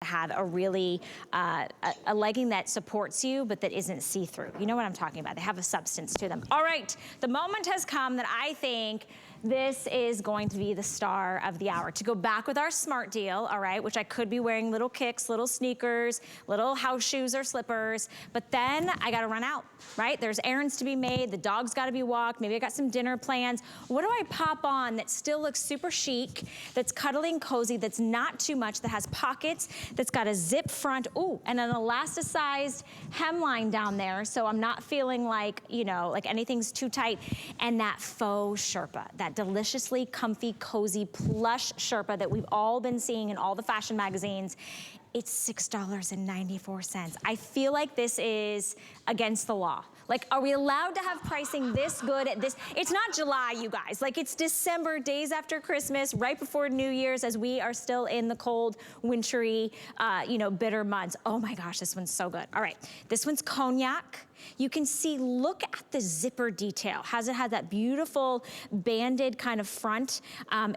have a really, a legging that supports you, but that isn't see-through. You know what I'm talking about. They have a substance to them. All right, the moment has come that I think this is going to be the star of the hour. To go back with our smart deal, all right, which I could be wearing little kicks, little sneakers, little house shoes or slippers, but then I gotta run out, right? There's errands to be made, the dog's gotta be walked, maybe I got some dinner plans. What do I pop on that still looks super chic, that's cuddly and cozy, that's not too much, that has pockets, that's got a zip front, ooh, and an elasticized hemline down there, so I'm not feeling like, you know, like anything's too tight, and that faux Sherpa, that deliciously comfy, cozy, plush Sherpa that we've all been seeing in all the fashion magazines. It's $6.94. I feel like this is against the law. Like, are we allowed to have pricing this good at this? It's not July, you guys. Like, it's December, days after Christmas, right before New Year's, as we are still in the cold, wintry, you know, bitter months. Oh my gosh, this one's so good. All right, this one's cognac. You can see, look at the zipper detail. It has that beautiful banded kind of front.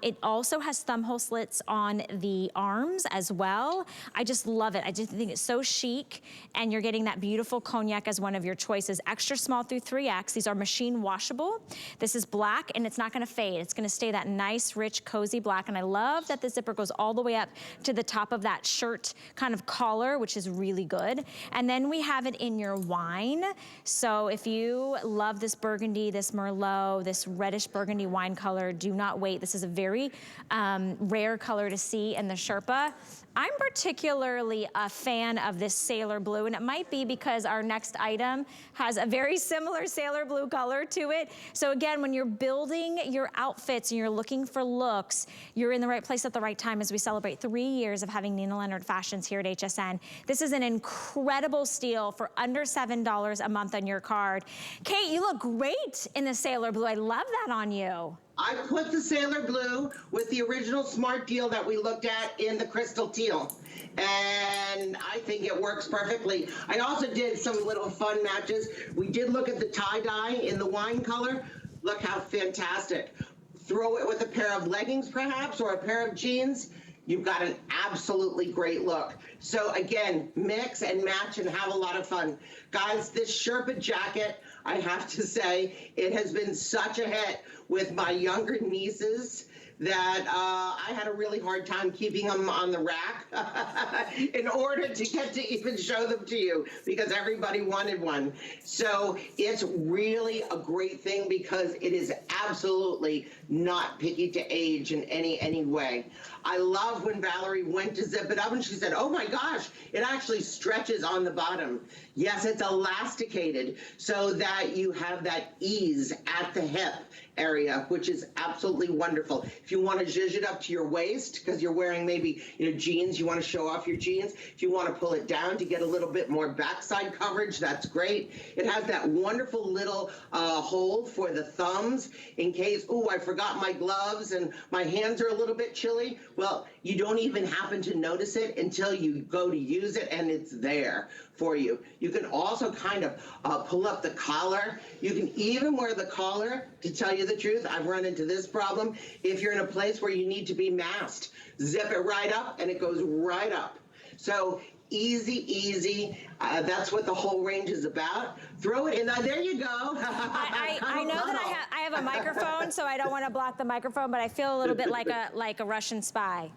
It also has thumb hole slits on the arms as well. I just love it. I just think it's so chic, and you're getting that beautiful cognac as one of your choices. Extra small through 3X. These are machine washable. This is black, and it's not gonna fade. It's gonna stay that nice, rich, cozy black, and I love that the zipper goes all the way up to the top of that shirt kind of collar, which is really good. And then we have it in your wine. So if you love this burgundy, this Merlot, this reddish burgundy wine color, do not wait. This is a very rare color to see in the Sherpa. I'm particularly a fan of this sailor blue, and it might be because our next item has a very similar sailor blue color to it. So again, when you're building your outfits and you're looking for looks, you're in the right place at the right time as we celebrate 3 years of having Nina Leonard Fashions here at HSN. This is an incredible steal for under $7 a month on your card. Kate, you look great in the sailor blue. I love that on you. I put the sailor blue with the original smart deal that we looked at in the crystal teal. And I think it works perfectly. I also did some little fun matches. We did look at the tie-dye in the wine color. Look how fantastic. Throw it with a pair of leggings perhaps, or a pair of jeans. You've got an absolutely great look. So again, mix and match and have a lot of fun. Guys, this Sherpa jacket, I have to say, it has been such a hit with my younger nieces that I had a really hard time keeping them on the rack in order to get to even show them to you, because everybody wanted one. So it's really a great thing because it is absolutely not picky to age in any way. I love when Valerie went to zip it up and she said, oh my gosh, it actually stretches on the bottom. Yes, it's elasticated so that you have that ease at the hip area, which is absolutely wonderful. If you want to zhuzh it up to your waist because you're wearing maybe, you know, jeans, you want to show off your jeans. If you want to pull it down to get a little bit more backside coverage, that's great. It has that wonderful little hole for the thumbs in case, oh, I forgot my gloves and my hands are a little bit chilly. Well, you don't even happen to notice it until you go to use it and it's there for you. You can also kind of pull up the collar. You can even wear the collar, to tell you the truth. I've run into this problem. If you're in a place where you need to be masked, zip it right up and it goes right up. So easy, easy. That's what the whole range is about. Throw it in. There you go. I know that I have a microphone, so I don't want to block the microphone, but I feel a little bit like a Russian spy.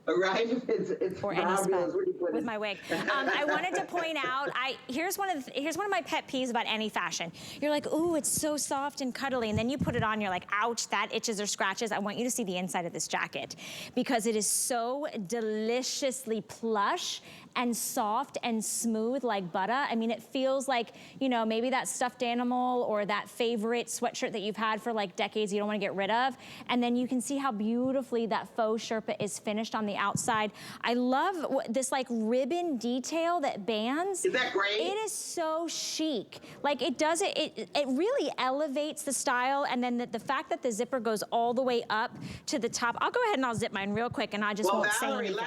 Right? It's or any spot with my wig. I wanted to point out, here's one of my pet peeves about any fashion. You're like, ooh, it's so soft and cuddly, and then you put it on, you're like, ouch, that itches or scratches. I want you to see the inside of this jacket because it is so deliciously plush and soft and smooth like butter. I mean, it feels like, you know, maybe that stuffed animal or that favorite sweatshirt that you've had for like decades you don't want to get rid of. And then you can see how beautifully that faux Sherpa is finished on the outside. I love this like ribbon detail that bands. Is that great? It is so chic. Like it does it really elevates the style, and then the fact that the zipper goes all the way up to the top. I'll go ahead and I'll zip mine real quick and I just won't say anything.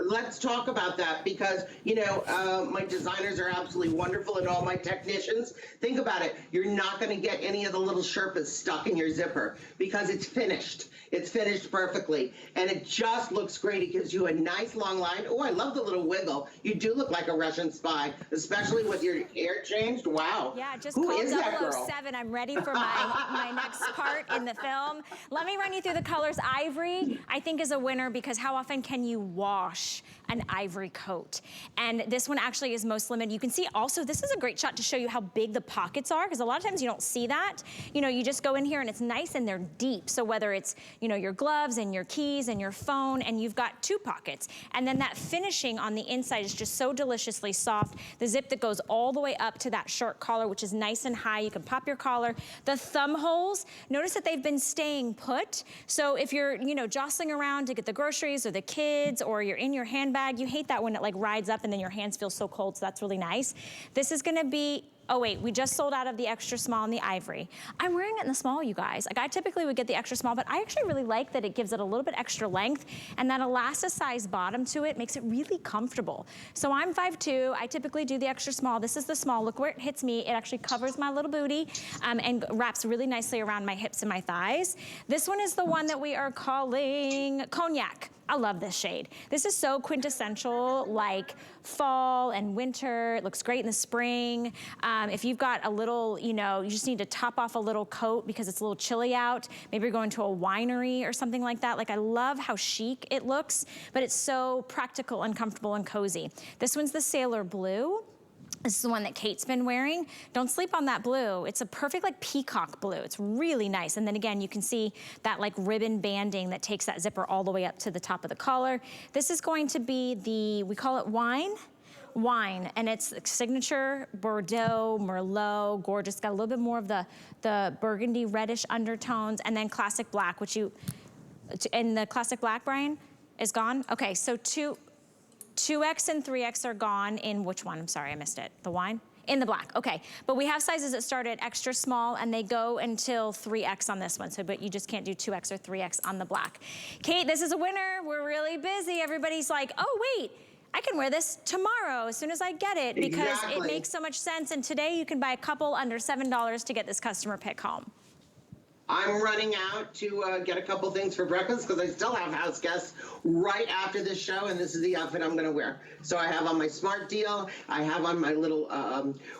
let's talk about that because, you know, my designers are absolutely wonderful and all my technicians. Think about it. You're not going to get any of the little Sherpas stuck in your zipper because it's finished. It's finished perfectly. And it just looks great. It gives you a nice long line. Oh, I love the little wiggle. You do look like a Russian spy, especially with your hair changed. Wow. Yeah, just Who call is that girl? 007. I'm ready for my next part in the film. Let me run you through the colors. Ivory, I think, is a winner because how often can you wash an ivory coat? And this one actually is most limited. You can see also, this is a great shot to show you how big the pockets are because a lot of times you don't see that. You know, you just go in here and it's nice and they're deep. So whether it's, you know, your gloves and your keys and your phone, and you've got 2 pockets. And then that finishing on the inside is just so deliciously soft. The zip that goes all the way up to that shirt collar, which is nice and high. You can pop your collar. The thumb holes, notice that they've been staying put. So if you're, you know, jostling around to get the groceries or the kids, or you're in your handbag, you hate that when it like rides up and then your hands feel so cold, so that's really nice. This is gonna be, oh wait, we just sold out of the extra small and the ivory. I'm wearing it in the small, you guys. Like I typically would get the extra small, but I actually really like that it gives it a little bit extra length, and that elasticized bottom to it makes it really comfortable. So I'm 5'2", I typically do the extra small. This is the small, look where it hits me. It actually covers my little booty and wraps really nicely around my hips and my thighs. This one is the one that we are calling Cognac. I love this shade. This is so quintessential, like fall and winter. It looks great in the spring. If you've got a little, you know, you just need to top off a little coat because it's a little chilly out. Maybe you're going to a winery or something like that. Like I love how chic it looks, but it's so practical and comfortable and cozy. This one's the Sailor Blue. This is the one that Kate's been wearing. Don't sleep on that blue. It's a perfect like peacock blue. It's really nice. And then again, you can see that like ribbon banding that takes that zipper all the way up to the top of the collar. This is going to be the, we call it wine, and it's signature Bordeaux, Merlot, gorgeous. Got a little bit more of the burgundy reddish undertones, and then classic black, which you, and the classic black, Brian, is gone. Okay, so 2X and 3X are gone in which one? I'm sorry, I missed it. The wine? In the black, okay. But we have sizes that start at extra small and they go until 3X on this one. So, but you just can't do 2X or 3X on the black. Kate, this is a winner. We're really busy. Everybody's like, oh wait, I can wear this tomorrow as soon as I get it because it makes so much sense. And today you can buy a couple under $7 to get this customer pick home. I'm running out to get a couple things for breakfast because I still have house guests right after this show, and this is the outfit I'm going to wear. So I have on my Smart Deal, I have on my little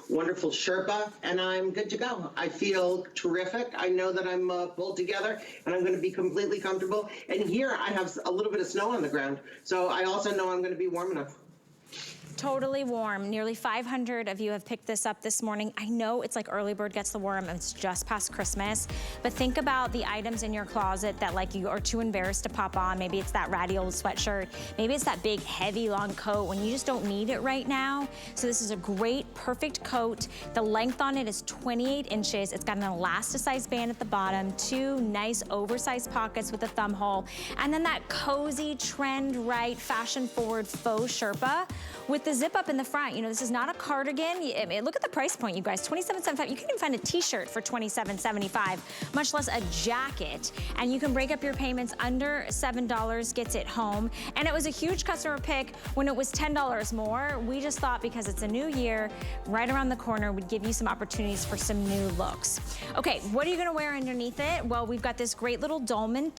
wonderful Sherpa, and I'm good to go. I feel terrific. I know that I'm pulled together, and I'm going to be completely comfortable. And here I have a little bit of snow on the ground, so I also know I'm going to be warm enough. Totally warm. Nearly 500 of you have picked this up this morning. I know it's like early bird gets the worm. It's just past Christmas. But think about the items in your closet that like you are too embarrassed to pop on. Maybe it's that ratty old sweatshirt. Maybe it's that big, heavy, long coat when you just don't need it right now. So this is a great, perfect coat. The length on it is 28 inches. It's got an elasticized band at the bottom, 2 nice oversized pockets with a thumb hole, and then that cozy, trend-right, fashion-forward faux Sherpa with the zip up in the front. You know, this is not a cardigan. Look at the price point, you guys, $27.75. You can even find a t-shirt for $27.75, much less a jacket. And you can break up your payments under $7, gets it home. And it was a huge customer pick when it was $10 more. We just thought because it's a new year, right around the corner, we'd give you some opportunities for some new looks. Okay, what are you gonna wear underneath it? Well, we've got this great little dolman